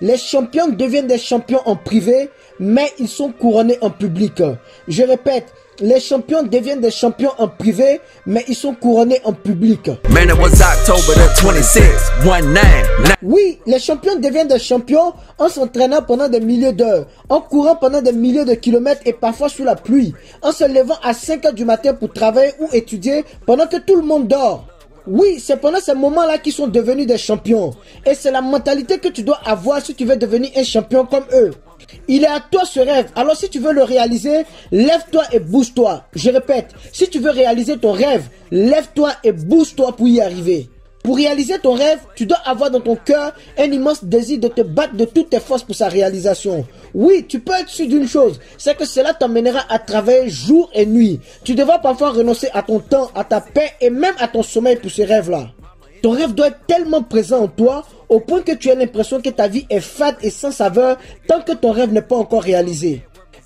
Les champions deviennent des champions en privé, mais ils sont couronnés en public. Je répète, les champions deviennent des champions en privé, mais ils sont couronnés en public. Man, it was October the 26th, 19. Oui, les champions deviennent des champions en s'entraînant pendant des milliers d'heures, en courant pendant des milliers de kilomètres et parfois sous la pluie, en se levant à 5 h du matin pour travailler ou étudier pendant que tout le monde dort. Oui, c'est pendant ces moments-là qu'ils sont devenus des champions. Et c'est la mentalité que tu dois avoir si tu veux devenir un champion comme eux. Il est à toi ce rêve, alors si tu veux le réaliser, lève-toi et bouge-toi. Je répète, si tu veux réaliser ton rêve, lève-toi et bouge-toi pour y arriver. Pour réaliser ton rêve, tu dois avoir dans ton cœur un immense désir de te battre de toutes tes forces pour sa réalisation. Oui, tu peux être sûr d'une chose, c'est que cela t'emmènera à travailler jour et nuit. Tu devras parfois renoncer à ton temps, à ta paix et même à ton sommeil pour ce rêve-là. Ton rêve doit être tellement présent en toi au point que tu as l'impression que ta vie est fade et sans saveur tant que ton rêve n'est pas encore réalisé.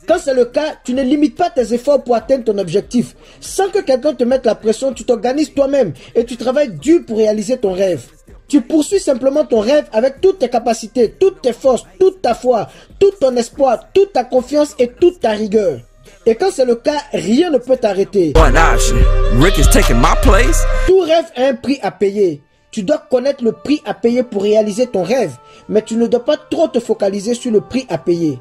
Quand c'est le cas, tu ne limites pas tes efforts pour atteindre ton objectif. Sans que quelqu'un te mette la pression, tu t'organises toi-même et tu travailles dur pour réaliser ton rêve. Tu poursuis simplement ton rêve avec toutes tes capacités, toutes tes forces, toute ta foi, tout ton espoir, toute ta confiance et toute ta rigueur. Et quand c'est le cas, rien ne peut t'arrêter. Tout rêve a un prix à payer. Tu dois connaître le prix à payer pour réaliser ton rêve, mais tu ne dois pas trop te focaliser sur le prix à payer.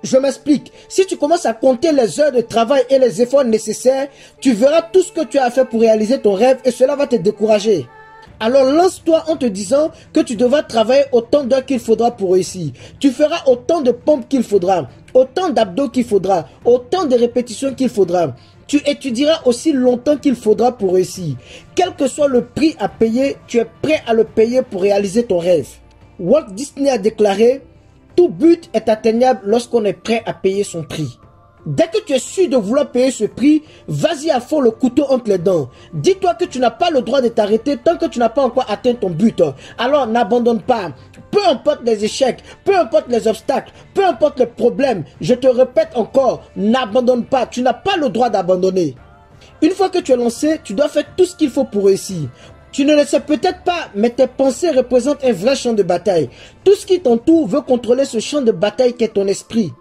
Je m'explique. Si tu commences à compter les heures de travail et les efforts nécessaires, tu verras tout ce que tu as à faire pour réaliser ton rêve et cela va te décourager. Alors lance-toi en te disant que tu devras travailler autant d'heures qu'il faudra pour réussir. Tu feras autant de pompes qu'il faudra, autant d'abdos qu'il faudra, autant de répétitions qu'il faudra. Tu étudieras aussi longtemps qu'il faudra pour réussir. Quel que soit le prix à payer, tu es prêt à le payer pour réaliser ton rêve. Walt Disney a déclaré: tout but est atteignable lorsqu'on est prêt à payer son prix. Dès que tu es sûr de vouloir payer ce prix, vas-y à fond le couteau entre les dents. Dis-toi que tu n'as pas le droit de t'arrêter tant que tu n'as pas encore atteint ton but. Alors n'abandonne pas. Peu importe les échecs, peu importe les obstacles, peu importe les problèmes, je te répète encore, n'abandonne pas. Tu n'as pas le droit d'abandonner. Une fois que tu es lancé, tu dois faire tout ce qu'il faut pour réussir. Tu ne le sais peut-être pas, mais tes pensées représentent un vrai champ de bataille. Tout ce qui t'entoure veut contrôler ce champ de bataille qu'est ton esprit.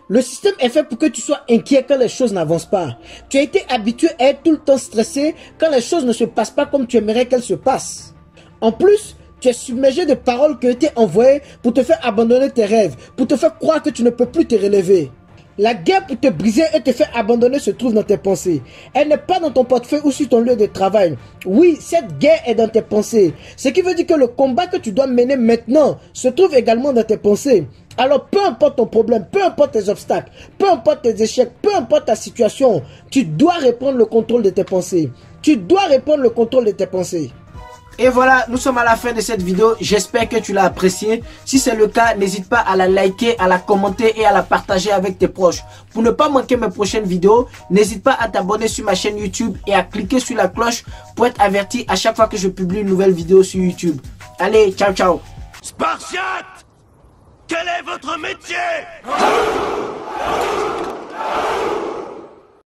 Le système est fait pour que tu sois inquiet quand les choses n'avancent pas. Tu as été habitué à être tout le temps stressé quand les choses ne se passent pas comme tu aimerais qu'elles se passent. En plus, tu es submergé de paroles qui ont été envoyées pour te faire abandonner tes rêves, pour te faire croire que tu ne peux plus te relever. La guerre pour te briser et te faire abandonner se trouve dans tes pensées. Elle n'est pas dans ton portefeuille ou sur ton lieu de travail. Oui, cette guerre est dans tes pensées. Ce qui veut dire que le combat que tu dois mener maintenant se trouve également dans tes pensées. Alors peu importe ton problème, peu importe tes obstacles, peu importe tes échecs, peu importe ta situation, tu dois reprendre le contrôle de tes pensées. Tu dois reprendre le contrôle de tes pensées. Et voilà, nous sommes à la fin de cette vidéo. J'espère que tu l'as appréciée. Si c'est le cas, n'hésite pas à la liker, à la commenter et à la partager avec tes proches. Pour ne pas manquer mes prochaines vidéos, n'hésite pas à t'abonner sur ma chaîne YouTube et à cliquer sur la cloche pour être averti à chaque fois que je publie une nouvelle vidéo sur YouTube. Allez, ciao ciao. Spartiate! Quel est votre métier?